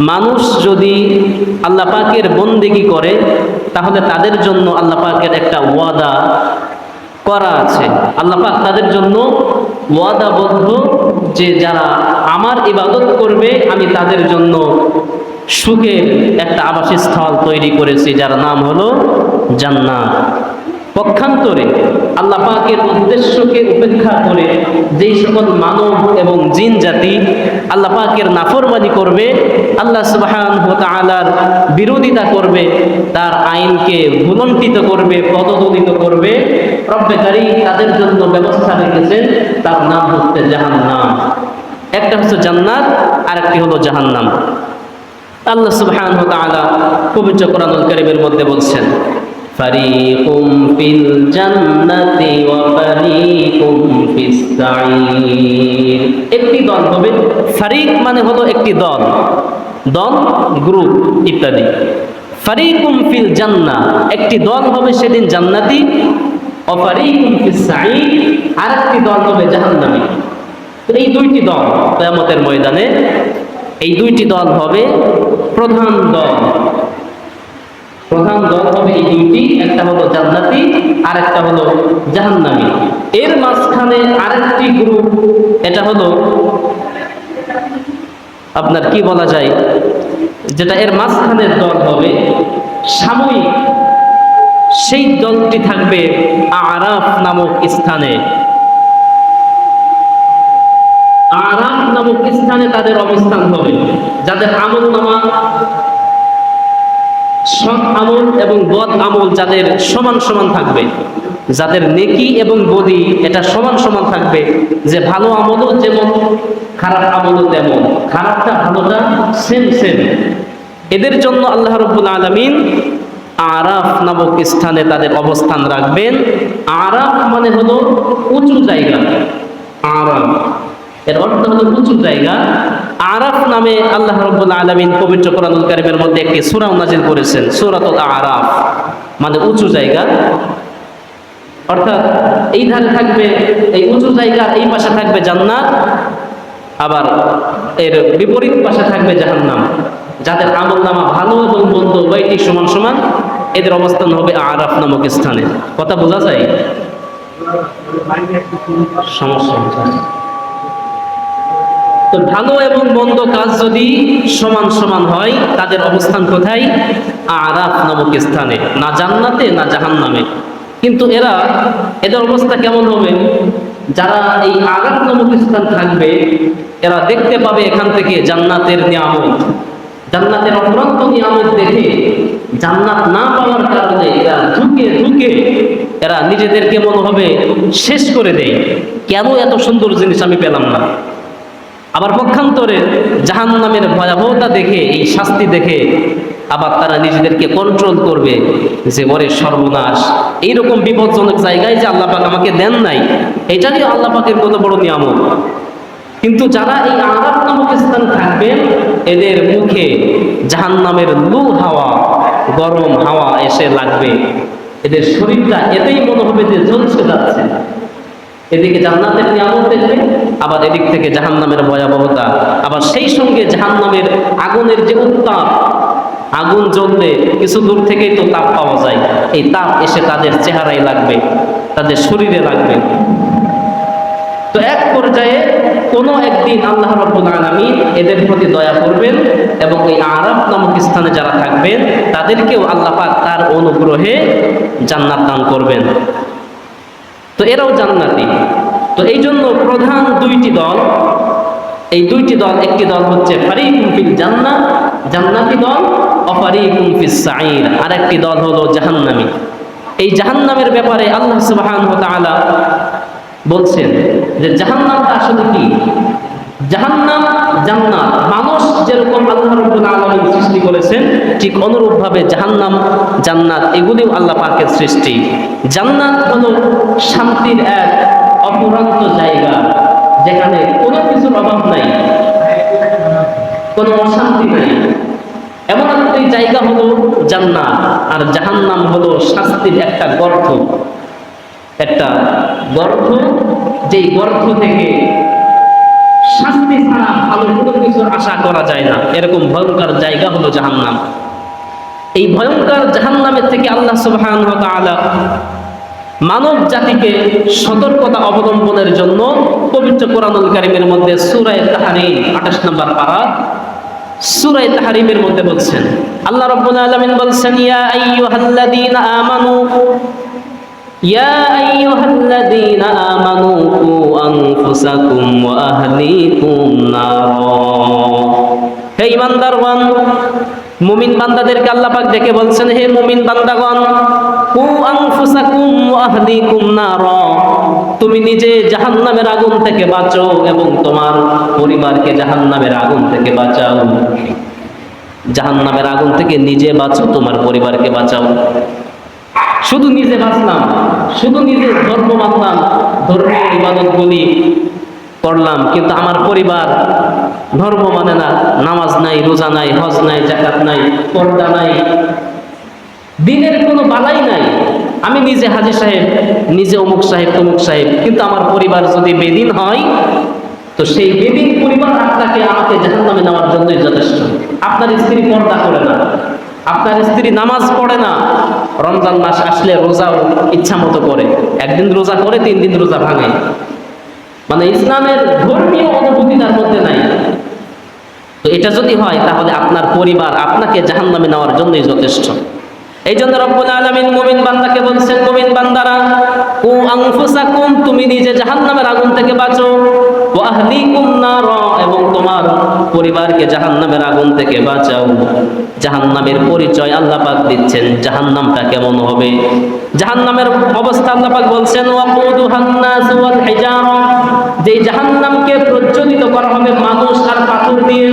মানুষ যদি আল্লাহ পাকের বন্দেগী করে তাহলে তাদের জন্য আল্লাহ পাকের একটা ওয়াদা করা আছে। আল্লাহ পাক তাদের জন্য ওয়াদাবদ্ধ যে যারা আমার ইবাদত করবে আমি তাদের জন্য সুখের একটা আবাসস্থল তৈরি করেছি, যার নাম হলো জান্নাত। পক্ষান্তরে আল্লাহ পাকের উদ্দেশ্যকে উপেক্ষা করে যেই সকল মানব এবং জিন জাতি আল্লাহ পাকের নাফরমানি করবে, আল্লাহ সুবহানাহু ওয়া তাআলার বিরোধিতা করবে, তার আইনকে ভুলণ্ঠিত করবে, পদদলিত করবে, রব্বে কারীম তাদের জন্য ব্যবস্থা রেখেছেন, তার নাম হচ্ছে জাহান্নাম। একটা হচ্ছে জান্নাত, আর একটি হলো জাহান্নাম। আল্লাহ সুবহানাহু ওয়া তাআলা পবিত্র কোরআনুল কারীমের মধ্যে বলছেন, ফারিকুম ফিল জান্নাতি ওয়া ফারিকুম ফিস সাঈর। একটি দল হবে, ফারিক মানে হলো একটি দল, দল গ্রুপ ইত্যাদি। ফারিকুম ফিল জান্নাহ একটি দল হবে সেদিন জান্নাতি, ওয়া ফারিকুম ফিস সাঈর আরেকটি দল হবে জাহান্নামী। তো এই দুইটি দল কিয়ামতের ময়দানে, এই দুইটি দল হবে প্রধান দল। প্রধান দল হবে এই দুইটি, একটা হলো জান্নাতি আর একটা হলো জাহান্নামী। এর মাঝখানে আরেকটি গ্রুপ, এটা হলো আপনার কি বলা যায়, যেটা এর মাঝখানের দল হবে সাময়িক, সেই দলটি থাকবে আরাফ নামক স্থানে। আরাফ নামক স্থানে তাদের অবস্থান হবে, যাদের আমল নামা সৎ আমল এবং বদ আমল যাদের সমান সমান থাকবে, যাদের নেকি এবং বদি এটা সমান সমান থাকবে, যে ভালো আমলও যেমন খারাপ আমলও তেমন, খারাপটা ভালোটা সেম সেম। এদের জন্য আল্লাহ রাব্বুল আলামিন আরাফ নামক স্থানে তাদের অবস্থান রাখবেন। আরাফ মানে হলো উঁচু জায়গা, আরাফ এর অর্থ হলো উঁচু জায়গা। আরাফ নামে আল্লাহ রাব্বুল আলামিন পবিত্র কোরআনুল কারীমের মধ্যে একটি সূরা নাযিল করেছেন, সূরাতুল আরাফ, মানে উঁচু জায়গা। অর্থাৎ এই ধারে থাকবে এই উঁচু জায়গা, এই পাশে থাকবে জান্নাত, আবার এর বিপরীত পাশে থাকবে জাহান্নাম। যাদের আমলনামা ভালো এবং মন্দ উভয়টি সমান সমান, এদের অবস্থান হবে আরাফ নামক স্থানে। কথা বোঝা যায়? সমস্যা তো ভালো এবং মন্দ কাজ যদি সমান সমান হয়, তাদের অবস্থান কোথায়? আরাফ নামক স্থানে, না জান্নাতে না জাহান্নামে। কিন্তু এদের অবস্থা কেমন হবে? যারা এই আরাফ নামক স্থান থাকবে, এরা দেখতে পাবে এখান থেকে জান্নাতের নিয়ামত, জান্নাতের অফুরন্ত নিয়ামত দেখে জান্নাত না পাওয়ার কারণে এরা ধুকে ধুকে এরা নিজেদেরকে মনে হবে শেষ করে দেয়, কেন এত সুন্দর জিনিস আমি পেলাম না। আবার পক্ষান্তরে জাহান্নামের ভয়াবহতা দেখে, এই শাস্তি দেখে আবার তারা নিজেদেরকে কন্ট্রোল করবে, যে ওরে সর্বনাশ, এইরকম বিপজ্জনক জায়গায় যে আল্লাহ পাক আমাকে দেন নাই, এটাই আল্লাহ পাকের কত বড় নিয়ামত। কিন্তু যারা এই আরাফ নামক স্থান থাকবেন, এদের মুখে জাহান্নামের লু হাওয়া, গরম হাওয়া এসে লাগবে, এদের শরীরটা এতেই মনে হবে যে জ্বলছে যাচ্ছে। এদিকে জান্নাতের নিয়ামত দেখবে, আবার এদিক থেকে জাহান্নামের ভয়াবহতা, আবার সেই সঙ্গে জাহান্নামের আগুনের যে উত্তাপ, আগুন জ্বললে কিছু দূর থেকেই তো তাপ পাওয়া যায়, এই তাপ এসে তাদের চেহারায় লাগবে, তাদের শরীরে লাগবে। তো এক পর্যায়ে কোনো একদিন আল্লাহ রাব্বুল আলামিন এদের প্রতি দয়া করবেন এবং এই আরাফ নামক স্থানে যারা থাকবেন তাদেরকেও আল্লাহ পাক তার অনুগ্রহে জান্নাত দান করবেন। তো এরাও জান্নাতি। তো এই জন্য প্রধান দুইটি দল, এই দুইটি দল, একটি দল হচ্ছে ফারিকুম ফিল জান্নাহ, জান্নাতি দল, ওয়া ফারিকুম ফিস সাঈর, আর একটি দল হলো জাহান্নামী। এই জাহান্নামের ব্যাপারে আল্লাহ সুবহানাহু ওয়া তাআলা বলছেন যে জাহান্নামটা আসলে কি? জাহান্নাম জান্নাত, মানুষ যেরকম আল্লাহ রাব্বুল আলামিন সৃষ্টি করেছেন, ঠিক অনুরূপভাবে জাহান্নাম জান্নাত এগুলিও আল্লাহ পাকের সৃষ্টি। জান্নাত হলো শান্তির এক অফুরন্ত জায়গা, যেখানে কোনো কিছুর অভাব নাই, কোনো অশান্তি নাই, এমন একটি জায়গা হলো জান্নাত। আর জাহান্নাম হলো শাস্তির একটা গর্ত, একটা গর্ত, যেই গর্ত থেকে শাস্তি ছাড়া ভালো কোনো কিছুর আশা করা যায় না, এরকম ভয়ঙ্কর জায়গা হলো জাহান্নাম। এই ভয়ঙ্কর জাহান্নামের থেকে আল্লাহ সুবহানাহু ওয়া তাআলা মানব জাতিকে সতর্কতা অবলম্বনের জন্য পবিত্র কোরআনুল কারীমের মধ্যে সূরা তাহরীম 28 নম্বর পারা সূরা তাহরীমের মধ্যে বলছেন, আল্লাহ রাব্বুল আলামিন বলছেন, ইয়া আইয়ুহাল্লাযীনা আমানু ইয়া আইয়ুহাল্লাযীনা আমানু কু আনফুসাকুম ওয়া আহলিকুম নার। হে ঈমানদারগণ, মুমিন বান্দাদেরকে আল্লাহ পাক ডেকে বলছেন, হে মুমিন বান্দাগণ, কু আনফুসাকুম ওয়া আহলিকুম নার, তুমি নিজে জাহান্নামের আগুন থেকে বাঁচো এবং তোমার পরিবারকে জাহান্নামের আগুন থেকে বাঁচাও। জাহান্নামের আগুন থেকে নিজে বাঁচো, তোমার পরিবারকে বাঁচাও। শুধু নিজে বাঁচলাম, শুধু নিজে ধর্ম মানলাম, ধর্মীয় ইবাদতগুলি করলাম, কিন্তু আমার পরিবার ধর্ম মানে না, নামাজ নাই, রোজা নাই, হজ নাই, যাকাত নাই, পর্দা নাই, দিনের কোনো বালাই নাই। আমি নিজে হাজী সাহেব, নিজে অমুক সাহেব, তমুক সাহেব, কিন্তু আমার পরিবার যদি বেদিন হয়, তো সেই বেদিন পরিবার আপনাকে আমাকে জাহান্নামে নেওয়ার জন্যই যথেষ্ট। আপনার স্ত্রী পর্দা করে না, আপনার স্ত্রী নামাজ পড়ে না, রমজান মাস আসলে রোজাও ইচ্ছা মতো করে, একদিন রোজা করে 3 দিন রোজা ভাঙে, মানে ইসলামের ধর্মীয় অনুভূতি তার মধ্যে নাই। তো এটা যদি হয়, তাহলে আপনার পরিবার আপনাকে জাহান্নামে নেওয়ার জন্যই যথেষ্ট। এই জন্য রব্বুল আলামিন মুমিন বান্দাকে বলছেন, মুমিন বান্দারা, কু আনফুসাকুম, তুমি নিজে জাহান্নামের আগুন থেকে বাঁচো, ওয়া আহলিকুম নার, এবং তোমার পরিবারকে জাহান্নামের আগুন থেকে বাঁচাও। জাহান্নামের পরিচয় আল্লাহ পাক দিচ্ছেন, জাহান্নামটা কেমন হবে। জাহান্নামের অবস্থা আল্লাহ পাক বলছেন, ওয়াকুদুহান নাস ওয়াল হিজারা, যে জাহান্নামকে প্রজ্বলিত করা হবে মানুষ আর পাথর দিয়ে।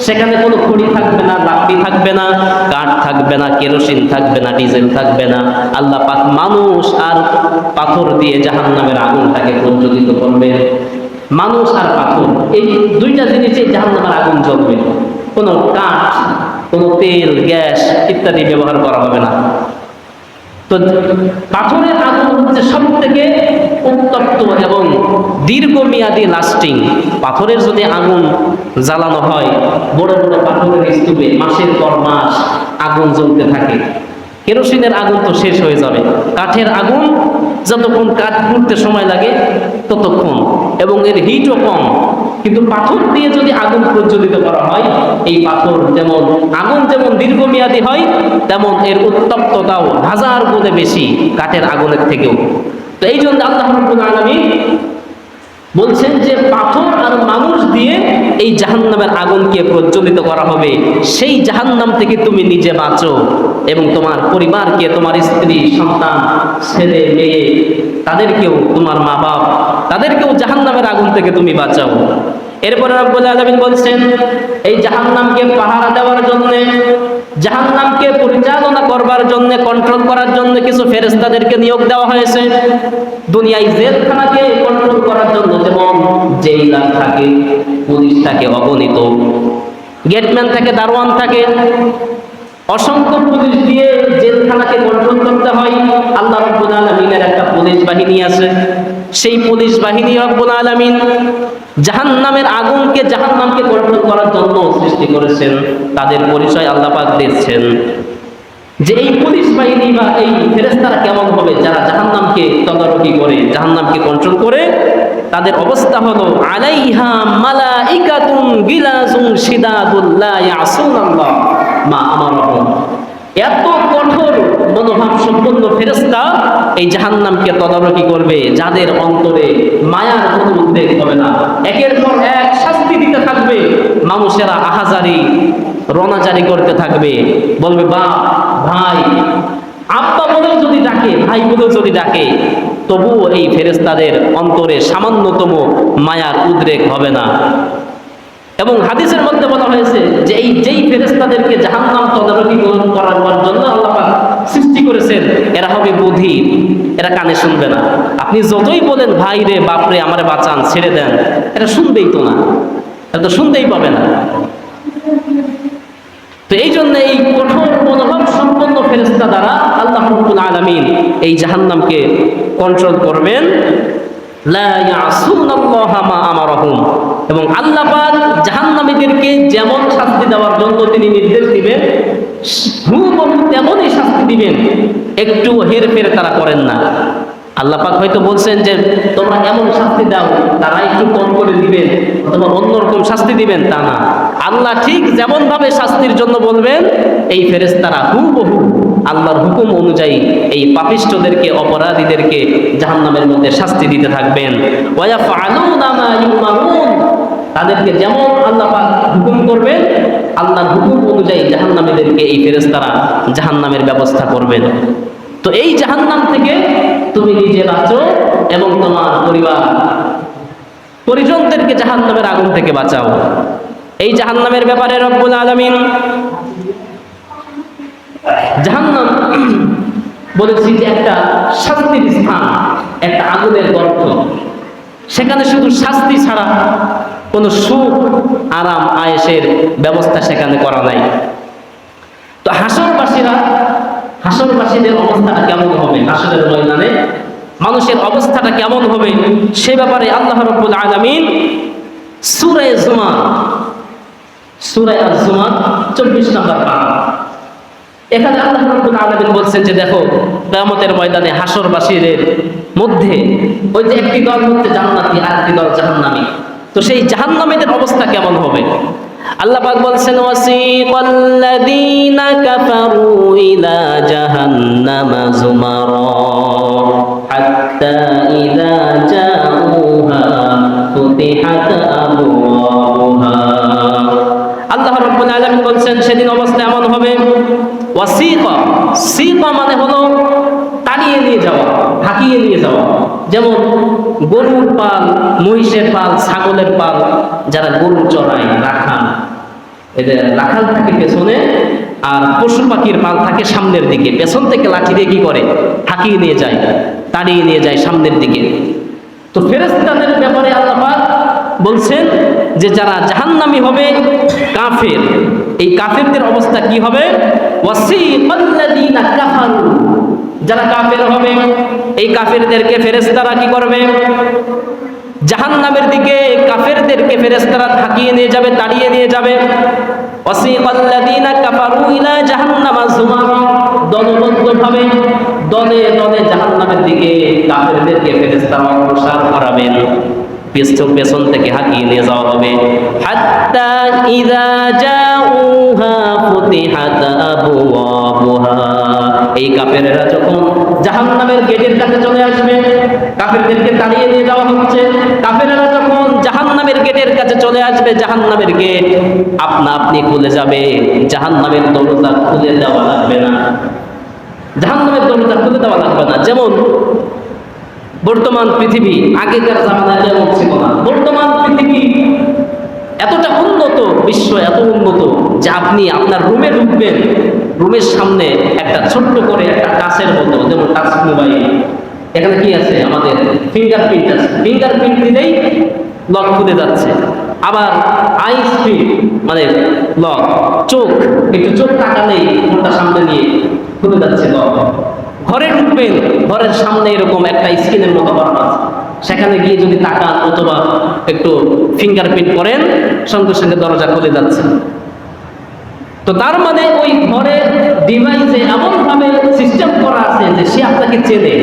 সেখানে কোনো খড়ি থাকবে না, লাকড়ি থাকবে না, কাঠ থাকবে না, কেরোসিন থাকবে না, ডিজেল থাকবে না। আল্লাহ পাক মানুষ আর পাথর দিয়ে জাহান্নামের আগুনটাকে প্রজ্বলিত করবেন। মানুষ আর পাথর, এই দুইটা জিনিসে জাহান্নামের আগুন জ্বলবে। কোনো কাঠ, কোনো তেল, গ্যাস ইত্যাদি ব্যবহার করা হবে না। তো পাথরের আগুন হচ্ছে সব থেকে উত্তপ্ত এবং দীর্ঘমেয়াদী লাস্টিং। পাথরের যদি আগুন জ্বালানো হয়, বড় বড় পাথরের স্তূপে মাসের পর মাস আগুন জ্বলতে থাকে। কেরোসিনের আগুন তো শেষ হয়ে যাবে, কাঠের আগুন যতক্ষণ কাঠ পুড়তে সময় লাগে ততক্ষণ, এবং এর হিটও কম। কিন্তু পাথর দিয়ে যদি আগুন প্রজ্বলিত করা হয়, এই পাথর যেমন আগুন যেমন দীর্ঘমেয়াদী হয়, তেমন এর উত্তপ্ততাও 1000 গুণে বেশি কাঠের আগুনের থেকেও। তো এই জন্য আল্লাহ রাব্বুল আলামিন বলছেন যে পাথর আর মানুষ দিয়ে এই জাহান্নামের আগুনকে প্রজ্বলিত করা হবে। সেই জাহান্নাম থেকে তুমি নিজে বাঁচো এবং তোমার পরিবারকে, তোমার স্ত্রী, সন্তান, ছেলে মেয়ে, তাদেরকেও, তোমার মা বাপ, তাদেরকেও জাহান্নামের আগুন থেকে তুমি বাঁচাও। এরপরে রব্বুল আলামিন বলছেন, এই জাহান্নামকে পাহারা দেওয়ার জন্য, জাহান্নামকে পরিচালনা করবার জন্য, কন্ট্রোল করার জন্য কিছু ফেরেশতাদেরকে নিয়োগ দেওয়া হয়েছে। দুনিয়ায় জেলখানাকে কন্ট্রোল করার জন্য যেমন জেইলার থাকে, পুলিশ থাকে অগণিত, গেটম্যান থাকে, দারোয়ান থাকে, অসংখ্য পুলিশ দিয়ে জেলখানাকে কন্ট্রোল করতে হয়। আল্লাহ রাব্বুল আলামিনের একটা পুলিশ বাহিনী আছে। সেই পুলিশ বাহিনী রব্বুল আলামিন জাহান্নামের আগুনকে, জাহান্নামকে কন্ট্রোল করার জন্য সৃষ্টি করেছেন। তাদের পরিচয় আল্লাহ পাক দিচ্ছেন যে এই পুলিশ বাহিনী বা এই ফেরেশতারা কেমন হবে, যারা জাহান্নামকে তদারকি করে, জাহান্নামকে কন্ট্রোল করে। তাদের অবস্থা হলো, আলাইহা মালাইকাতুন গিলাজুন শিদাদুল লা ইয়াসুনাল্লাহ মা আমারহুম। এত কঠোর মনোভাব সম্পন্ন ফেরেশতা এই জাহান্নামকে তদারকি করবে, যাদের অন্তরে মায়ার কোনো উদ্বেগ হবে না। একের পর এক শাস্তি দিতে থাকবে। মানুষেরা আহাজারি, রনাজারি করতে থাকবে, বলবে বাপ, ভাই, আব্বা বলেও যদি ডাকে, ভাই বলেও যদি ডাকে, তবুও এই ফেরেশতাদের অন্তরে সামান্যতম মায়ার উদ্রেক হবে না। এবং হাদিসের মধ্যে বলা হয়েছে যে যেই ফেরেশতাদেরকে জাহান্নাম তদারকি করার জন্য আল্লাহ পাক সৃষ্টি করেছেন, এরা হবে বধির, এরা কানে শুনবে না। আপনি যতই বলেন ভাই রে, বাপ রে, আমারে বাঁচান, ছেড়ে দেন, এরা শুনবেই তো না, এরা তো শুনতেই পাবে না। তো এই জন্য এই কঠোর মনোভাব সম্পন্ন ফেরেশতা দ্বারা আল্লাহ রাব্বুল আলামিন এই জাহান্নামকে কন্ট্রোল করবেন লা ইয়াসুনাল্লাহা মা আমারাহুম, এবং আল্লাহ পাক জাহান্নামীদেরকে যেমন শাস্তি দেওয়ার জন্য তিনি নির্দেশ দিবেন হুবহু তেমনই শাস্তি দিবেন, একটু হেরফের তারা করেন না। আল্লাহ পাক হয়তো বলছেন যে তোমরা এমন শাস্তি দাও, তারা একটু কম করে দিবেন অথবা অন্যরকম শাস্তি দিবেন, তা না। আল্লাহ ঠিক যেমন ভাবে শাস্তির জন্য বলবেন, এই ফেরেশতারা হুবহু আল্লাহর হুকুম অনুযায়ী এই পাপিষ্ঠদেরকে, অপরাধীদেরকে জাহান্নামের মধ্যে শাস্তি দিতে থাকবেন। ওয়া ইয়াফআলুনা মা ইউমারুন, তাদেরকে যেমন আল্লাহ পাক হুকুম করবেন, আল্লাহর হুকুম অনুযায়ী জাহান্নামীদেরকে এই ফেরেশতারা জাহান্নামের ব্যবস্থা করবেন। তো এই জাহান্নাম থেকে তুমি নিজে বাঁচো এবং তোমার পরিবার পরিজনদেরকে জাহান্নামের আগুন থেকে বাঁচাও। এই জাহান্নামের ব্যাপারে রব্বুল আলামিন জাহান্নাম বলেছি যে একটা শাস্তির স্থান, একটা আগুনের গর্ত। সেখানে শুধু শাস্তি ছাড়া কোনো সুখ, আরাম, আয়েশের ব্যবস্থা সেখানে করা নাই। তো হাসরবাসীদের অবস্থাটা কেমন হবে, হাসরের ময়দানে মানুষের অবস্থাটা কেমন হবে, সে ব্যাপারে আল্লাহ রাব্বুল আলামিন সূরা জুমার 24 নম্বর পারা, এখানে আল্লাহ রাব্বুল আলামিন বলছেন যে দেখো, কিয়ামতের ময়দানে হাসরবাসীদের মধ্যে ওই যে একটি দল হচ্ছে জান্নাতি আর একটি দল জাহান্নামী, তো সেই জাহান্নামীদের অবস্থা কেমন হবে? আল্লাহ পাক বলছেন ওয়াসিকাল্লাযীনা কাফারু ইলা জাহান্নামা যুমারা হাত্তা ইযা জাউহা ফুতিহাত আবওয়াবুহা। আল্লাহ রাব্বুল আলামিন বলছেন সেদিন অবস্থা এমন হবে, সিকা মানে হলো টানিয়ে নিয়ে যাওয়া, হাঁকিয়ে নিয়ে যাওয়া। যেমন গরুর পাল, মহিষের পাল, ছাগলের পাল, যারা গরু চড়ায়, রাখাল থাকে পেছনে, আর পশু পাখির পাল থাকে সামনের দিকে। পেছন থেকে লাঠি দিয়ে কি করে, হাঁকিয়ে নিয়ে যায়, তাড়িয়ে নিয়ে যায় সামনের দিকে। তো ফেরেশতাদের ব্যাপারে আল্লাহ পাক বলছেন যে যারা জাহান্নামী হবে কাফের, এই কাফেরদের অবস্থা কি হবে? ওয়াসিকাল্লাযীনা কাফারু, যারা কাফের হবে এই কাফেরদেরকে ফেরেশতারা কি করবে? জাহান্নামের দিকে কাফেরদেরকে ফেরেশতারা ধাকিয়ে নিয়ে যাবে, তাড়িয়ে নিয়ে যাবে। ওয়াসিকাল্লাযীনা কাফারু ইলা জাহান্নামা যুমারা, দলবদ্ধভাবে দলে দলে জাহান্নামের দিকে কাফেরদেরকে ফেরেশতারা অগ্রসর করাবেন, পেছন থেকে হাঁকিয়ে নিয়ে যাওয়া হবে। হাত্তা ইযা জাউহা ফুতিহাত আবওয়াবুহা, এই কাফেররা যখন জাহান্নামের গেটের কাছে চলে আসবে, কাফেরদেরকে তাড়িয়ে নিয়ে যাওয়া হচ্ছে, কাফেররা যখন জাহান্নামের গেটের কাছে চলে আসবে, জাহান্নামের গেট আপনা আপনি খুলে যাবে, জাহান্নামের দরজা খুলে দেওয়া লাগবে না, জাহান্নামের দরজা খুলে দেওয়া লাগবে না। যেমন বর্তমান পৃথিবী, আগেকার জামানায় যেমন ছিল না, বর্তমান পৃথিবী এতটা উন্নত, বিশ্ব এত উন্নত যে আপনি আপনার রুমে ঢুকবেন, রুমের সামনে একটা ছোট্ট করে একটা টাচের মতো, যেমন টাচ মোবাইল, এখানে কি আছে আমাদের ফিঙ্গারপ্রিন্ট আছে, ফিঙ্গারপ্রিন্ট দিলেই লক খুলে যাচ্ছে। আবার আই স্পিড মানে লক, একটু চোখ তাকালেই ফোনটা সামনে নিয়ে খুলে যাচ্ছে লক। ঘরে ঢুকবেন, ঘরের সামনে এরকম একটা স্ক্রিনের মতো করা আছে, সেখানে গিয়ে যদি তাকান অথবা একটু ফিঙ্গারপ্রিন্ট করেন, সঙ্গে সঙ্গে দরজা খুলে যাচ্ছে। তো তার মানে ওই ঘরের ডিভাইসে এমন ভাবে সিস্টেম করা আছে যে সে আপনাকে চেনে,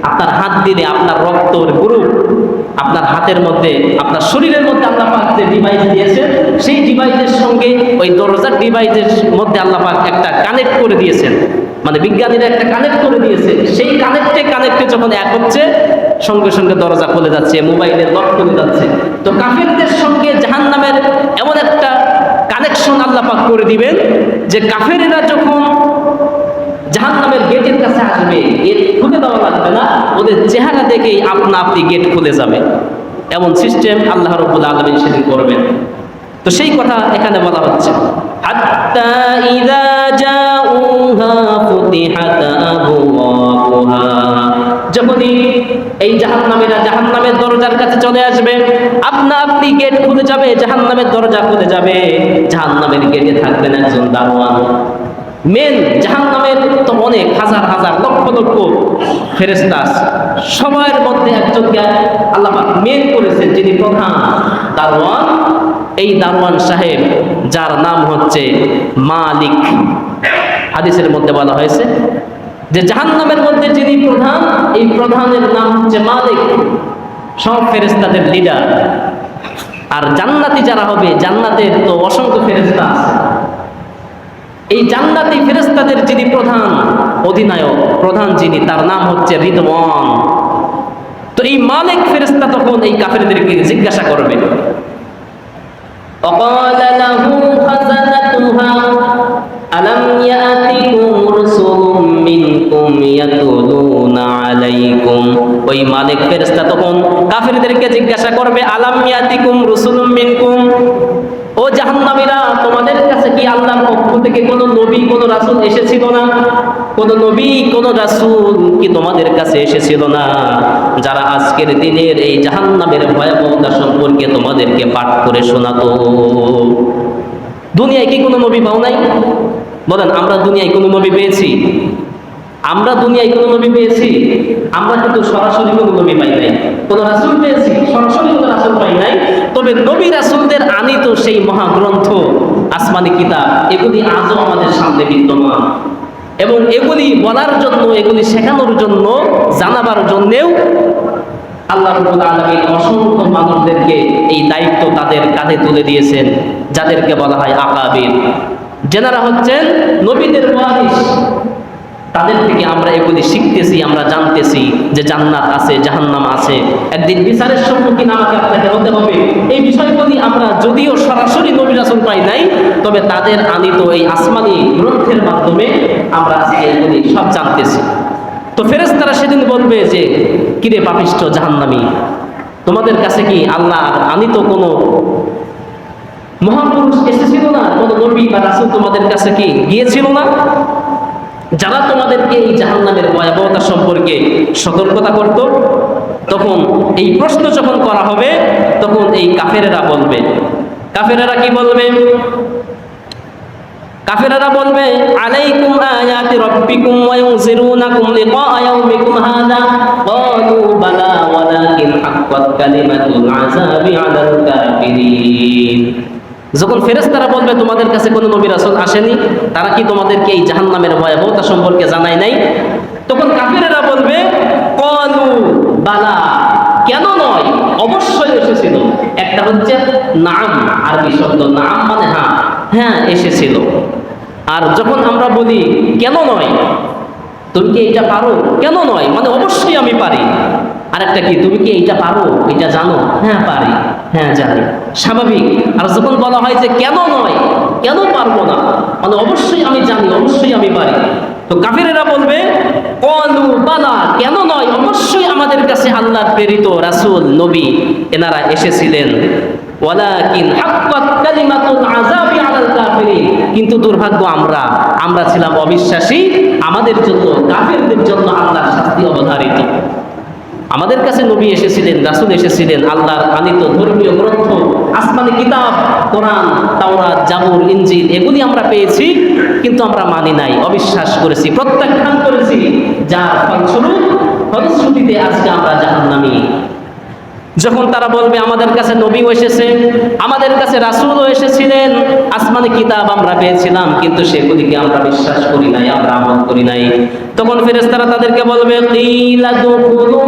আপনার হাত দিলে আপনার রক্তের গ্রুপ আপনার হাতের মধ্যে, আপনার শরীরের মধ্যে আল্লাহ পাক যে ডিভাইস দিয়েছেন, সেই ডিভাইসের সঙ্গে ওই দরজার ডিভাইসের মধ্যে আল্লাহ পাক একটা কানেক্ট করে দিয়েছেন, মানে বিজ্ঞানীরা একটা কানেক্ট করে দিয়েছে। সেই কানেক্টে যখন এক হচ্ছে, সঙ্গে সঙ্গে দরজা খুলে যাচ্ছে, মোবাইলের লক খুলে যাচ্ছে। তো কাফেরদের সঙ্গে জাহান্নামের এমন একটা কানেকশন আল্লাহ পাক করে দিবেন যে কাফেরেরা যখন জাহান্নামের গেটের কাছে আসবে, গেট খুলে দেওয়া লাগবে না, ওদের চেহারা দেখেই আপনা আপনি গেট খুলে যাবে। এমন সিস্টেম আল্লাহ রাব্বুল আলামিন সেদিন করবেন। তো সেই কথা এখানে বলা হচ্ছে, হাত্তা ইযা জাউহা ফুতিহাত আবওয়াবুহা, যখনই এই জাহান্নামীরা জাহান্নামের দরজার কাছে চলে আসবে, আপনা আপনি গেট খুলে যাবে, জাহান্নামের দরজা খুলে যাবে। জাহান্নামের গেটে থাকবেন একজন দারোয়ান, মেন জাহান্নামের তো অনেক হাজার হাজার লক্ষ লক্ষ ফেরেশতা আছে, সবার মধ্যে একজনকে আল্লাহ পাক মেন করেছেন, যিনি প্রধান দারওয়ান। এই দারওয়ান সাহেব, যার নাম হচ্ছে মালিক। হাদিসের মধ্যে বলা হয়েছে যে জাহান্নামের মধ্যে যিনি প্রধান, এই প্রধানের নাম হচ্ছে মালিক, সব ফেরেশতাদের লিডার। আর জান্নাতি যারা হবে, জান্নাতের তো অসংখ্য ফেরেশতা আছে, এই জান্নাতি ফেরেশতাদের যিনি প্রধান অধিনায়ক, প্রধান যিনি, তার নাম হচ্ছে রিদওয়ান। তো এই মালিক ফেরেশতা তখন এই কাফেরদেরকে জিজ্ঞাসা করবে, وقال لهم خزنتها ألم يأتكم رسل منكم يتلون عليكم। ওই মালিক ফেরেশতা তখন কাফেরদেরকে জিজ্ঞাসা করবে, আলাম ইয়াতিকুম রুসুলুম মিনকুম, ও জাহান্নামীরা, তোমাদের কাছে কি আল্লাহর পক্ষ থেকে কোন নবী কোন রাসূল এসেছিল না? কোন নবী কোন রাসূল কি তোমাদের কাছে এসেছিল না, যারা আজকের দিনের এই জাহান্নামের ভয়াবহতা সম্পর্কে তোমাদেরকে পাঠ করে শোনাতো? দুনিয়ায় কি কোনো নবী পাও নাই? বলেন, আমরা দুনিয়ায় কোনো নবী পেয়েছি? আমরা দুনিয়ায় কোনো নবী পেয়েছি? আমরা কিন্তু সরাসরি কোনো নবী পাই নাই। কোন রাসূল পেয়েছি, সরাসরি কোনো রাসূল পাই নাই। তবে নবী রাসূলদের আনিত সেই মহাগ্রন্থ, আসমানি কিতাব, এগুলি আজও আমাদের সামনে বিদ্যমান। এবং এগুলি বলার জন্য, এগুলি শেখানোর জন্য, জানাবার জন্যেও আল্লাহ রাব্বুল আলামিন অসংখ্য মানুষদেরকে এই দায়িত্ব তাদের কাঁধে তুলে দিয়েছেন, যাদেরকে বলা হয় আকাবির, যেনারা হচ্ছেন নবীদের ওয়ারিস। তাদের থেকে আমরা এগুলি শিখতেছি, আমরা জানতেছি যে জান্নাত আছে, জাহান্নাম আছে, একদিন বিচারের সম্মুখীন আমাকে আপনাকে হতে হবে। এই বিষয়গুলি আমরা যদিও সরাসরি নবী রাসূল পাই নাই, তবে তাদের আনিত এই আসমানি গ্রন্থের মাধ্যমে আমরা আজকে এগুলি সব জানতেছি। তো ফেরেশতারা সেদিন বলবে যে, কিরে পাপিষ্ঠ জাহান্নামী, তোমাদের কাছে কি আল্লাহ আনিত কোনো মহাপুরুষ এসেছিল না? কোনো নবী বা রাসূল তোমাদের কাছে কি গিয়েছিল না, যারা তোমাদেরকে এই জাহান্নামের ভয়াবহতা সম্পর্কে সতর্কতা করত? তখন এই প্রশ্ন যখন করা হবে, তখন এই কাফেরেরা বলবে, কাফেরেরা কি বলবে? কাফেরেরা বলবে, আলাইকুম আয়াতি রাব্বিকুম ওয়া ইউনজিরুনাকুম লিকা ইয়াউমিকুম হাযা ক্বালু বালা ওয়ালাকিন হাক্কাত কালিমাতুল আযাবি আলাল কাফিরিন। যখন ফেরেশতারা বলবে তোমাদের কাছে কোনো নবী রাসূল আসেনি, তারা কি তোমাদেরকে এই জাহান্নামের ভয়াবহতা সম্পর্কে জানায় নাই? তখন কাফেরেরা বলবে, ক্বালু বালা, কেন নয়, অবশ্যই এসেছিল। একটা হচ্ছে নাম, আরবি শব্দ নাম মানে হ্যাঁ, হ্যাঁ এসেছিল। আর যখন আমরা বলি কেন নয়, তুমি কি এটা পারো? কেন নয় মানে অবশ্যই আমি পারি। আরেকটা কি, তুমি কি এইটা পারো, এটা জানো? হ্যাঁ পারি, হ্যাঁ জানি, স্বাভাবিক। আর যখন বলা হয় যে কেন নয়, কেন পারবো না, মানে অবশ্যই আমি জানি, অবশ্যই আমি পারি। তো কাফেরেরা বলবে, ক্বালু বালা, কেন নয়, অবশ্যই আমাদের কাছে আল্লাহর প্রেরিত রাসূল নবী এনারা এসেছিলেন। ওয়ালাকিন হাক্কাত কালিমাতুল আযাবি আলাল কাফিরিন, কিন্তু দুর্ভাগ্য আমরা ছিলাম অবিশ্বাসী, আমাদের জন্য, কাফেরদের জন্য আল্লাহর শাস্তি অবধারিত। আমাদের কাছে নবী এসেছিলেন, রাসূল এসেছিলেন, আল্লাহর আনিত ধর্মীয় গ্রন্থ, আসমানি কিতাব, কোরআন, তাওরাত, জাবুর, ইনজিল, এগুলি আমরা পেয়েছি, কিন্তু আমরা মানি নাই, অবিশ্বাস করেছি, প্রত্যাখ্যান করেছি, যার ফলশ্রুতিতে আজকে আমরা জাহান্নামী। যখন তারা বলবে আমাদের কাছে নবীও এসেছে, আমাদের কাছে রাসূলও এসেছিলেন, আসমানি কিতাব আমরা পেয়েছিলাম, কিন্তু সেগুলিকে আমরা বিশ্বাস করি নাই, আমরা আমল করি নাই, তখন ফেরেশতারা তাদেরকে বলবে, কিলা দুখুলু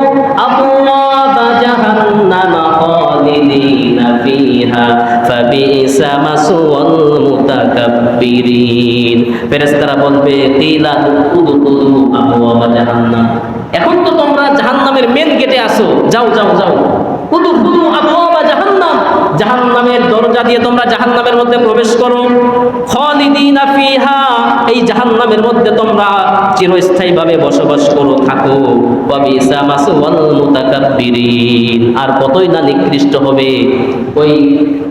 আবওয়াবা জাহান্নামা খালিদিনা ফিহা ফাবিসা মাসওয়াল মুতাকাব্বিরিন। ফেরেশতারা বলবে, কিলা দুখুলু আবওয়াবা জাহান্নাম, এখন তো তোমরা জাহান্নামের মেন গেটে আসো, যাও যাও যাও, উদখুলু আবওয়াবা জাহান্নাম, জাহান্নামের দরজা দিয়ে তোমরা জাহান্নামের মধ্যে প্রবেশ করো, খালিদিনা ফিহা, এই জাহান্নামের মধ্যে তোমরা চিরস্থায়ীভাবে বসবাস করো, থাকো, ওয়া বিসা মাসওয়াল মুতাকাব্বিরিন, আর কতই না নিকৃষ্ট হবে ওই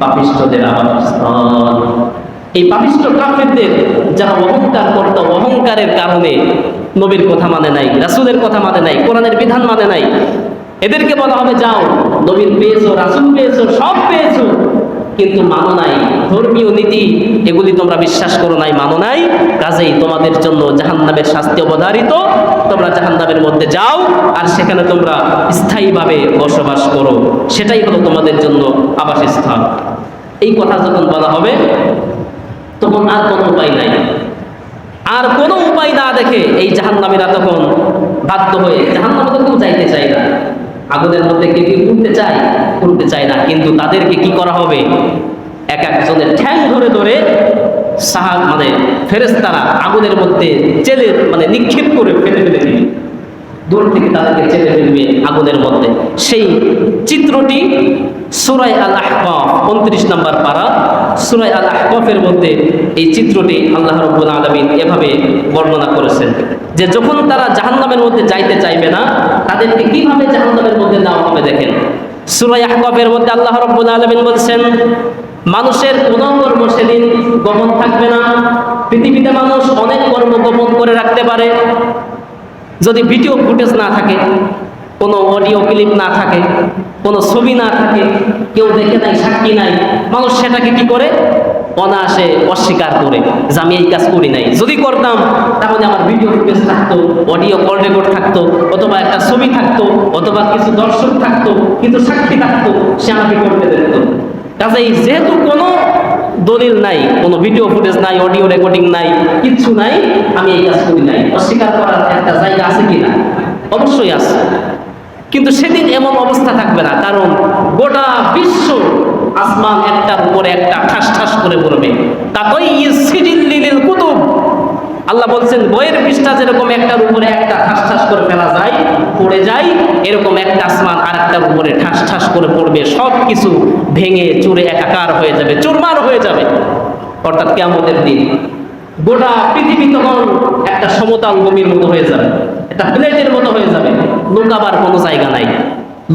পাপিষ্ঠদের আবাসস্থল। এই পাপিষ্ঠ কাফেরদের যারা অহংকার করত, অহংকারের কারণে নবীর কথা মানে নাই, রাসূলের কথা মানে নাই, কোরআনের বিধান মানে নাই, এদেরকে বলা হবে যাও, নবীর পেয়েছো, রাসূল পেয়েছো, সব পেয়েছো, কিন্তু মানো নাই, ধর্মীয় নীতি এগুলি তোমরা বিশ্বাস করো নাই, মানো নাই, কাজেই তোমাদের জন্য জাহান্নামের শাস্তি অবধারিত। তোমরা জাহান্নামের মধ্যে যাও আর সেখানে তোমরা স্থায়ীভাবে বসবাস করো, সেটাই হলো তোমাদের জন্য আবাসস্থল। এই কথা যখন বলা হবে তখন আর কোনো উপায় নাই, আর কোনো উপায় না দেখে এই জাহান্নামীরা তখন বাধ্য হয়ে, জাহান্নামে তো কেউ যাইতে চায় না, আগুনের মধ্যে কে কেউ উঠতে চায় না, কিন্তু তাদেরকে কি করা হবে, এক একজনের ঠ্যাং ধরে ধরে ফেরেশতারা আগুনের মধ্যে চেলে নিক্ষেপ করে ফেলে দিবে, দূর থেকে তাদেরকে চেলে ফেলবে আগুনের মধ্যে। সেই চিত্রটি সূরা আল আহকাফ 29 নম্বর পারা সূরা আল আহকাফের মধ্যে এই চিত্রটি আল্লাহ রাব্বুল আলামিন এভাবে বর্ণনা করেছেন যে যখন তারা জাহান্নামের মধ্যে যাইতে চাইবে না, তাদেরকে কিভাবে জাহান্নামের মধ্যে নেওয়া হবে। দেখেন সূরা আহকাফের মধ্যে আল্লাহ রাব্বুল আলামিন বলছেন, মানুষের কোনো কর্ম সেদিন গোপন থাকবে না। পৃথিবীতে মানুষ অনেক কর্ম গোপন করে রাখতে পারে, যদি ভিডিও ফুটেজ না থাকে, কোনো অডিও ক্লিপ না থাকে, কোনো ছবি না থাকে, কেউ দেখে নাই, সাক্ষী নাই, মানুষ সেটাকে কি করে, অনায়াসে অস্বীকার করে যে আমি এই কাজ করি নাই। যদি করতাম তাহলে আমার ভিডিও ফুটেজ থাকতো, অডিও কল রেকর্ড থাকতো, অথবা একটা ছবি থাকতো, অথবা কিছু দর্শক থাকতো, কিছু সাক্ষী থাকতো, সে আমাকে করতে দিত। কাজেই যেহেতু কোনো দলিল নাই, কোনো ভিডিও ফুটেজ নাই, অডিও রেকর্ডিং নাই, কিচ্ছু নাই, আমি এই কাজ করি নাই, অস্বীকার করার একটা জায়গা আছে কিনা? অবশ্যই আছে। কিন্তু সেদিন এমন অবস্থা থাকবে না, কারণ গোটা বিশ্ব আসমান একটার উপরে একটা ঠাস ঠাস করে পড়বে। তাকই সিজিল্লিল কুতুব, আল্লাহ বলছেন বইয়ের পৃষ্ঠা যেরকম একটার উপরে একটা ঠাস ঠাস করে ফেলা যায়, পড়ে যায়, এরকম একটা আসমান আরেকটার উপরে ঠাস ঠাস করে পড়বে, সব কিছু ভেঙে চুরে একাকার হয়ে যাবে, চুরমার হয়ে যাবে। অর্থাৎ কিয়ামতের দিন গোটা পৃথিবী তখন একটা সমতল ভূমির মতো হয়ে যাবে, একটা প্লেটের মতো হয়ে যাবে, লুকাবার কোনো জায়গা নাই,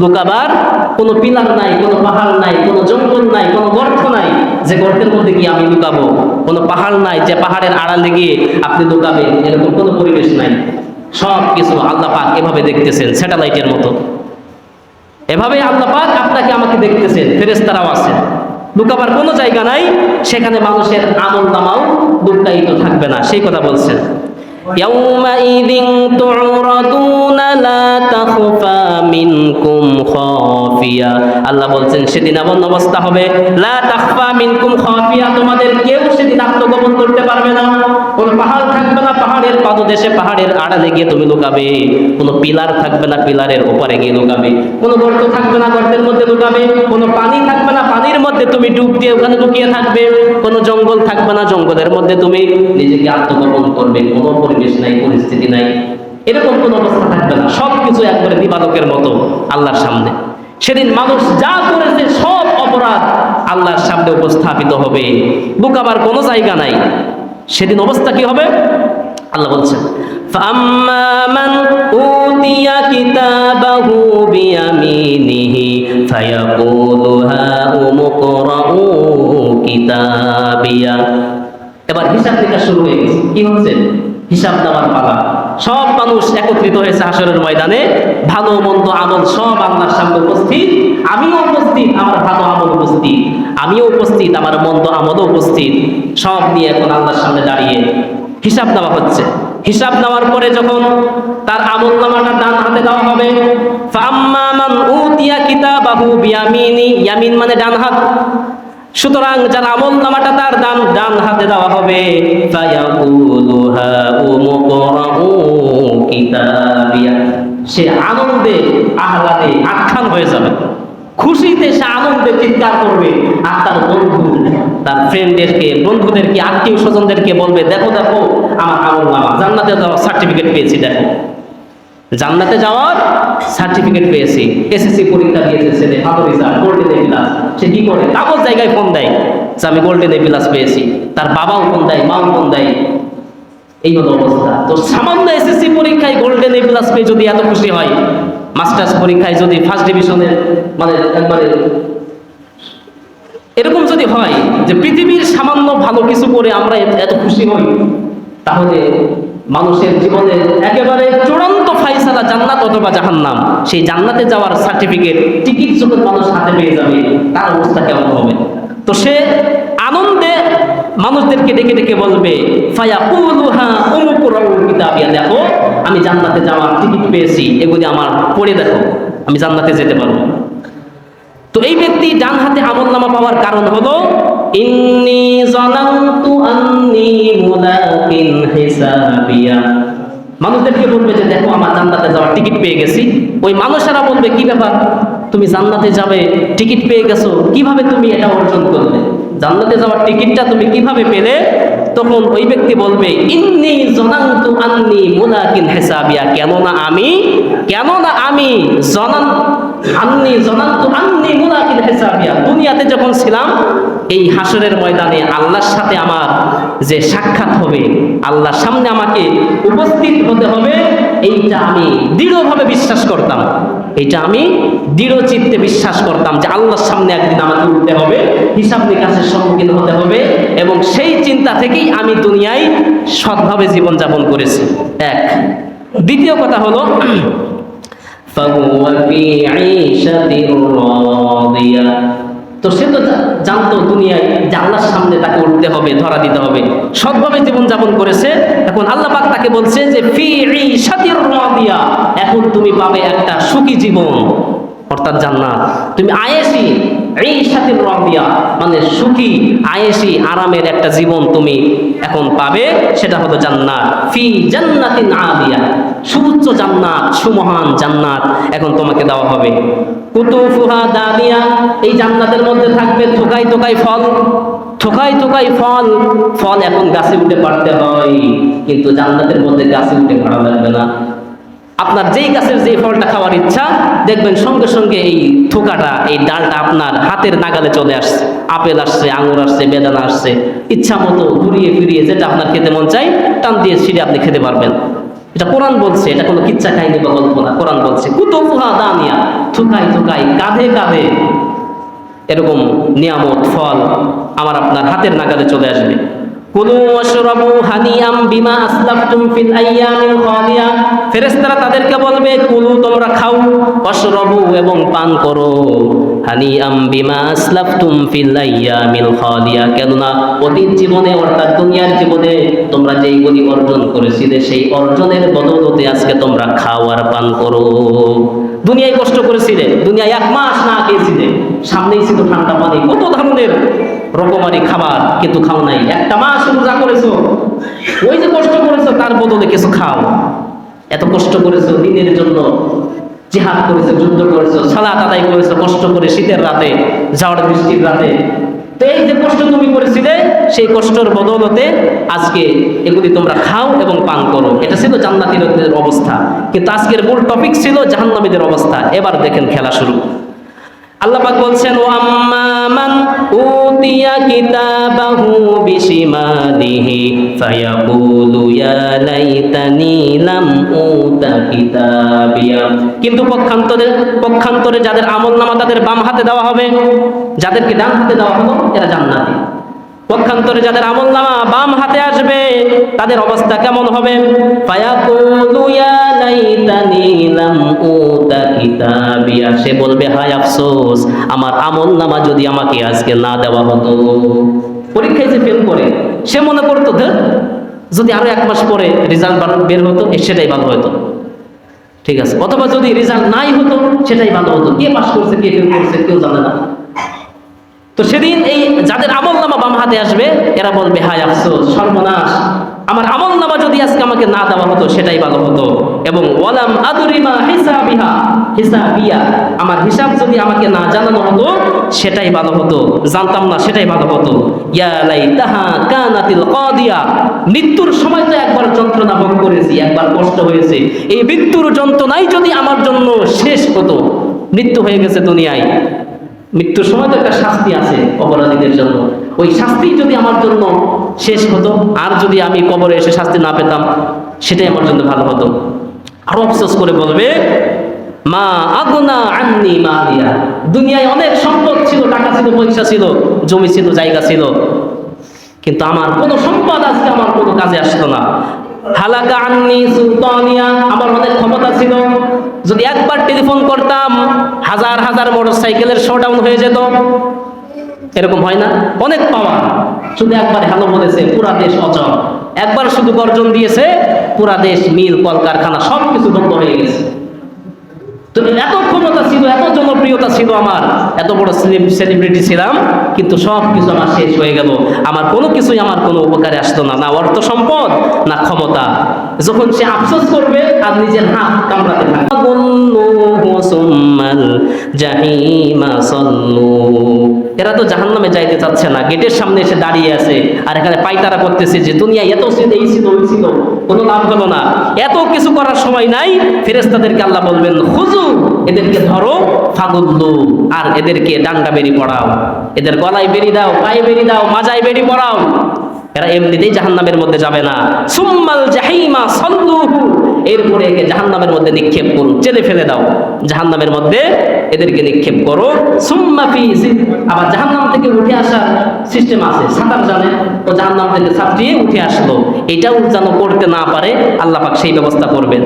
লুকাবার কোনো পিলার নাই, কোনো পাহাড় নাই, কোনো জঙ্গল নাই, কোনো গর্ত নাই যে গর্তের মধ্যে গিয়ে আমি লুকাবো, কোনো পাহাড় নাই যে পাহাড়ের আড়ালে গিয়ে আপনি লুকাবেন, এরকম কোনো পরিবেশ নাই। সব কিছু আল্লাহ পাক এভাবে দেখতেছেন, স্যাটেলাইটের মতো, এভাবে আল্লাহ পাক আপনাকে আমাকে দেখতেছেন, ফেরেশতারাও আছেন, লুকাবার কোনো জায়গা নাই। সেখানে মানুষের আমল নামাও লুকায়িত থাকবে না, সেই কথা বলছেন। ইয়াউমাইযিন তু'রাদুনা লা তাখফা মিনকুম খাফিয়া, আল্লাহ বলছেন সেদিন এমন অবস্থা হবে, লা তাখফা মিনকুম খাফিয়া, তোমাদের কেউ সেদিন আত্মগোপন করতে পারবে না। কোন পাহাড় থাকবে না, পাহাড়ের পাদদেশে, পাহাড়ের আড়ালে গিয়ে তুমি লুকাবে। কোনো পিলার থাকবে না, পিলারের ওপারে গিয়ে লুকাবে। কোনো গর্ত থাকবে না, গর্তের মধ্যে লুকাবে। কোনো পানি থাকবে না, পানির মধ্যে তুমি ডুব দিয়ে ওখানে লুকিয়ে থাকবে। কোনো জঙ্গল থাকবে না, জঙ্গলের মধ্যে তুমি নিজেকে আত্মগোপন করবে। কোনো পরিবেশ নাই, পরিস্থিতি নাই, এরকম কোন অবস্থা থাকবে না। সবকিছু একবারে দিবালোকের মতো আল্লাহর সামনে। সেদিন মানুষ যা করেছে সব অপরাধ আল্লাহর সামনে উপস্থাপিত হবে, লুকাবার কোনো জায়গা নাই। সেদিন অবস্থা কি হবে আল্লাহ বলছেন, ফাম্মা মান উতিয়া কিতাবাহু বিয়ামিনিহি ফায়াকুলু হাউমুকরাউ কিতাবিয়া। এবার হিসাব নিকাশ শুরু হয়ে গেছে। কি হচ্ছে? হিসাব দেওয়ার পালা। সব মানুষ একত্রিত হয়েছে হাসরের ময়দানে, ভালো মন্দ আমল সব আল্লাহর সামনে উপস্থিত। আমিও উপস্থিত, আমার ভালো আমল উপস্থিত, আমিও উপস্থিত, আমার মন্দ আমলও উপস্থিত। সব নিয়ে এখন আল্লাহর সামনে দাঁড়িয়ে হিসাব দেওয়া হচ্ছে। হিসাব নেওয়ার পরে যখন তার আমল নামাটা ডান হাতে দেওয়া হবে, ফাম্মা মান উতিয়া কিতাবাহু বিয়ামিনি, ইয়ামিন মানে ডান হাত। সুতরাং যার আমল নামাটা তার ডান হাতে দেওয়া হবে, ফায়াকুলু হাউমুকরাউ কিতাবিয়া, সে আনন্দে আহ্লাদে আখ্যান হয়ে যাবে, খুশিতে সে আনন্দে চিৎকার করবে। আর তার বন্ধু, তার ফ্রেন্ডদেরকে, বন্ধুদেরকে, আত্মীয় স্বজনদেরকে বলবে, দেখো দেখো আমার আমল নামা, জান্নাতে যাওয়ার সার্টিফিকেট পেয়েছি, দেখো জান্নাতে যাওয়ার সার্টিফিকেট পেয়েছি। এসএসসি পরীক্ষা দিয়েছে ছেলে, ভালো রেজাল্ট, গোল্ডেন এ প্লাস। সে কি করে? কাগজ জায়গায় ফোন দেয় যে আমি গোল্ডেন এ প্লাস পেয়েছি। তার বাবাও ফোন দেয়, মাও ফোন দেয়। এই হলো অবস্থা। তো সামান্য এসএসসি পরীক্ষায় গোল্ডেন এ প্লাস পেয়ে যদি এত খুশি হয়, মাস্টার্স পরীক্ষায় যদি ফার্স্ট ডিভিশনের একবারে এরকম যদি হয় যে পৃথিবীর সামান্য ভালো কিছু করে আমরা এত খুশি হই, তাহলে মানুষের জীবনে একেবারে চূড়ান্ত ফায়সালা জান্নাত অথবা জাহান্নাম। সেই জান্নাতে যাওয়ার সার্টিফিকেট, টিকিট যখন মানুষ হাতে পেয়ে যাবে, তার অবস্থা কেমন হবে? তো সে আনন্দে মানুষদেরকে ডেকে ডেকে বলবে, ফায়াকুলুহা উমকুরাউ কিতাবিয়া, দেখো আমি জান্নাতে যাওয়ার টিকিট পেয়েছি, এগুলি আমার পড়ে দেখো, আমি জান্নাতে যেতে পারবো। তো এই ব্যক্তি ডান হাতে আমলনামা পাওয়ার কারণ হলো ইন্নী যানানতু আন্নী মুলাকিন হিসাবিয়া। মানুষদেরকে বলবে যে দেখো আমার জান্নাতে যাওয়ার টিকিট পেয়ে গেছি। ওই মানুষেরা বলবে কি ব্যাপার, তুমি জান্নাতে যাবে, টিকিট পেয়ে গেছো, কিভাবে তুমি এটা অর্জন করলে, জান্নাতে যাওয়ার টিকিটটা তুমি কিভাবে পেলে? তখন ওই ব্যক্তি বলবে ইন্নী যানানতু আন্নী মুলাকিন হিসাবিয়া, কেননা আমি যানানতু আন্নী মুলাকিন হিসাবিয়া, দুনিয়াতে যখন ছিলাম এই হাসরের ময়দানে আল্লাহর সাথে আমার যে সাক্ষাৎ হবে, আল্লাহর সামনে আমাকে উপস্থিত হতে হবে, এইটা আমি দৃঢ়ভাবে বিশ্বাস করতাম, এইটা আমি দৃঢ় চিত্তে বিশ্বাস করতাম যে আল্লাহর সামনে একদিন আমাকে উঠতে হবে, হিসাব নিকাশের সম্মুখীন হতে হবে, এবং সেই চিন্তা থেকেই আমি দুনিয়ায় সৎভাবে জীবনযাপন করেছি। এক। দ্বিতীয় কথা হলো ফাহুয়া ফি ঈশাতির রাদিয়া, তো সে তো জানতো দুনিয়ায় যে আল্লাহর সামনে তাকে উঠতে হবে, ধরা দিতে হবে, সৎভাবে জীবনযাপন করেছে। এখন আল্লাহ পাক তাকে বলছে যে ফি ঈশাতির রাদিয়া, এখন তুমি পাবে একটা সুখী জীবন, অর্থাৎ জান্নাত। তুমি আয়েশি ঈশাতির রাদিয়া মানে সুখী আয়েশি আরামের একটা জীবন তুমি এখন পাবে, সেটা হলো জান্নাত। ফি জান্নাতিন আলিয়া, সুউচ্চ জান্নাত, সুমহান জান্নাত এখন তোমাকে দেওয়া হবে। কুতুফুহা দানিয়া, এই জান্নাতের মধ্যে থাকবে থোকাই থোকাই ফল, থোকাই থোকাই ফল। ফল এখন গাছে উঠে পাড়তে হয়, কিন্তু জান্নাতের মধ্যে গাছে উঠে পাড়া লাগবে না। আপনার যেই গাছের যেই ফলটা খাওয়ার ইচ্ছা, দেখবেন সঙ্গে সঙ্গে এই থোকাটা, এই ডালটা আপনার হাতের নাগালে চলে আসছে। আপেল আসছে, আঙুর আসছে, বেদানা আসছে, ইচ্ছা মতো ঘুরিয়ে ফিরিয়ে যেটা আপনার খেতে মন চাই টান দিয়ে ছিঁড়ে আপনি খেতে পারবেন। এটা কোরআন বলছে, এটা কোনো কিচ্ছা কাহিনী বা গল্প না। কোরআন বলছে কুতুফুহা দানিয়া, থোকাই থোকাই কাঁধে কাঁধে এরকম নিয়ামত ফল আমার আপনার হাতের নাগালে চলে আসবে। কুলু ওয়াশরাবু হানিয়াম বিমা আসলাফতুম ফিল আইয়ামিল খালিয়া, ফেরেশতারা তাদেরকে বলবে কুলু তোমরা খাও, ওয়াশরাবু এবং পান করো, হানিয়াম বিমা আসলাফতুম ফিল আইয়ামিল খালিয়া, কেননা অতীত জীবনে অর্থাৎ দুনিয়ার জীবনে তোমরা যেইগুলি অর্জন করেছিলে সেই অর্জনের বদৌলতে আজকে তোমরা খাও আর পান করো। দুনিয়ায় কষ্ট করেছিলে, দুনিয়ায় 1 মাস না খেয়েছিলে, সামনেই ছিল ঠান্ডা পানি, কত ধরনের রকমারি খাবার, কিন্তু খাও নাই। 1 মাস রোজা করেছো, ওই যে কষ্ট করেছো তার বদলে কিছু খাও। এত কষ্ট করেছো দিনের জন্য, জিহাদ করেছো, যুদ্ধ করেছো, সালাত আদায় করেছো কষ্ট করে শীতের রাতে, ঝড় বৃষ্টির রাতে, তো এই যে কষ্ট তুমি করেছিলে সেই কষ্টের বদৌলতে আজকে এগুলি তোমরা খাও এবং পান করো। এটা ছিল জান্নাতীদের অবস্থা, কিন্তু আজকের মূল টপিক ছিল জাহান্নামীদের অবস্থা। এবার দেখেন খেলা শুরু। আল্লাহ পাক বলছেন ওয়া আম্মা মান উতিয়া কিতাবাহু বিশিমালিহি ফায়াকুলু ইয়া লাইতানি লাম উতা কিতাবিয়া, কিন্তু পক্ষান্তরে যাদের আমলনামা তাদের বাম হাতে দেওয়া হবে, যাদেরকে ডান হাতে দেওয়া হলো এরা জান্নাতি। পক্ষান্তরে যাদের আমলনামা বাম হাতে আসবে তাদের অবস্থা কেমন হবে? ফায়াকুলু ইয়া লাইতানি লাম উতা কিতাবিয়া, সে বলবে হায় আফসোস, আমার আমলনামা যদি আমাকে আজকে না দেওয়া হতো। পরীক্ষায় যে ফেল করে সে মনে করতো যদি আরো 1 মাস পরে রেজাল্ট বের হতো সেটাই ভালো হতো, ঠিক আছে, অথবা যদি রেজাল্ট নাই হতো সেটাই ভালো হতো। কে পাস করছে কে ফেল করছে কেউ জানে না। তো সেদিন এই যাদের আমলনামা বাম হাতে আসবে এরা বলবে হায় আফসোস, সর্বনাশ, আমার আমলনামা যদি আজকে আমাকে না দেওয়া হতো সেটাই ভালো হতো। এবং ওয়ালাম আদরি মা হিসাবিয়া, আমার হিসাব যদি আমাকে না জানানো হতো সেটাই ভালো হতো, জানতাম না সেটাই ভালো হতো। ইয়া লাইতাহা কানাতিল কাদিয়া, মৃত্যুর সময় তো একবার যন্ত্রণা ভোগ করেছি, একবার কষ্ট হয়েছে, এই মৃত্যুর যন্ত্রণাই যদি আমার জন্য শেষ হতো। মৃত্যু হয়ে গেছে দুনিয়ায়, মৃত্যুর সময় তো একটা শাস্তি আছে অপরাধীদের জন্য, ওই শাস্তি যদি আমার জন্য শেষ হতো, আর যদি আমি কবরে এসে শাস্তি না পেতাম সেটাই আমার জন্য ভালো হতো। আরো আফসোস করে বলবে মা আগনা আন্নি মালিয়া, দুনিয়ায় অনেক সম্পদ ছিল, টাকা ছিল, পয়সা ছিল, জমি ছিল, জায়গা ছিল, কিন্তু আমার কোনো সম্পদ আজকে আমার কোনো কাজে আসতো না। হালাকা আন্নি সুলতানিয়া, আমার অনেক ক্ষমতা ছিল, যদি একবার টেলিফোন করতাম হাজার হাজার মোটরসাইকেলের শোডাউন হয়ে যেত। এরকম হয় না? অনেক পাওয়া, শুধু একবার হ্যালো বলেছে পুরা দেশ অচল, একবার শুধু গর্জন দিয়েছে পুরা দেশ মিল কলকারখানা সবকিছু বন্ধ হয়ে গেছে। তো এত ক্ষমতা ছিল, এত জনপ্রিয়তা ছিল আমার, এত বড় সেলিব্রিটি ছিলাম, কিন্তু সব কিছু আমার শেষ হয়ে গেল। আমার কোনো কিছুই আমার কোনো উপকারে আসতো না, না অর্থ সম্পদ না ক্ষমতা। যখন সে আফসোস করবে আর নিজের হাত কামড়াতে থাকবে। এরা তো জাহান্নামে যাইতে চাচ্ছে না, গেটের সামনে এসে দাঁড়িয়ে আছে আর এখানে পায়তারা করতেছে যে দুনিয়া এত ছিল, এই ছিল, ওই ছিল, কোনো লাভ হলো না। এত কিছু করার সময় নাই। ফেরেশতাদেরকে আল্লাহ বলবেন খুযু, এদেরকে ধরো, ফাগুল্লু, আর এদেরকে ডান্ডা বেরি পড়াও, এদের গলায় বেরি দাও, পায়ে বেরি দাও, মাজায় বেরি পড়াও। এরা এমনিতেই জাহান্নামের মধ্যে যাবে না। সুম্মাল জাহিমা সাল্লুহু, এরপরে একে জাহান্নামের মধ্যে নিক্ষেপ করো, চেলে ফেলে দাও, জাহান্নামের মধ্যে এদেরকে নিক্ষেপ করো। সুম্মা ফি, আবার জাহান্নাম থেকে উঠে আসার সিস্টেম আছে, সাঁতার জানে ও জাহান্নাম থেকে ছাত্রিয়ে উঠে আসলো, এটাও যেন করতে না পারে আল্লাহ পাক সেই ব্যবস্থা করবেন।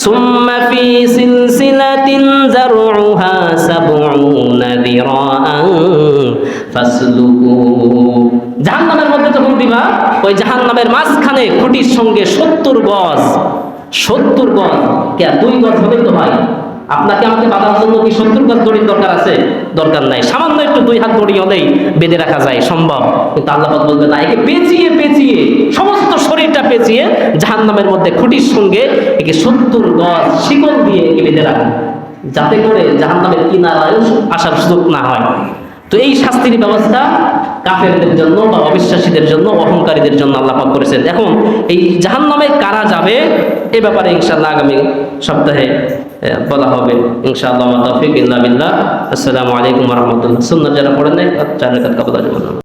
সুম্মা ফি সিলসিলাতিন যারউহা সাবউনা যিরাআন ফাসলুকু, জাহান্নামের মধ্যে যখন দিবা ওই জাহান্নামের মাঝখানে খুঁটির সঙ্গে 70 গজ, 70 গজ, কে 2 গজ হবে তো ভাই? আপনাকে আমাকে বাঁধার জন্য কি 70 গজ দড়ির দরকার আছে? দরকার নাই, সামান্য একটু 2 হাত দড়ি হলেই বেঁধে রাখা যায়, সম্ভব। কিন্তু আল্লাহ পাক বলবে না, একে পেঁচিয়ে পেঁচিয়ে, সমস্ত শরীরটা পেঁচিয়ে জাহান্নামের মধ্যে খুঁটির সঙ্গে একে 70 গজ শিকল দিয়ে একে বেঁধে রাখুন, যাতে করে জাহান্নামের কিনারায় আসার সুযোগ না হয়। তো এই শাস্তির ব্যবস্থা কাফেরদের জন্য বা অবিশ্বাসীদের জন্য, অহংকারীদের জন্য আল্লাহ পাক করেছেন। এখন এই জাহান্নামে কারা যাবে এ ব্যাপারে ইনশাআল্লাহ আগামী সপ্তাহে বলা হবে ইনশাআল্লাহ। তৌফিক ইল্লা বিল্লাহ। আসসালামু আলাইকুম ওয়া রাহমাতুল্লাহ। সুন্নাত যারা পড়েন নাই, জান্নাত কাবুল।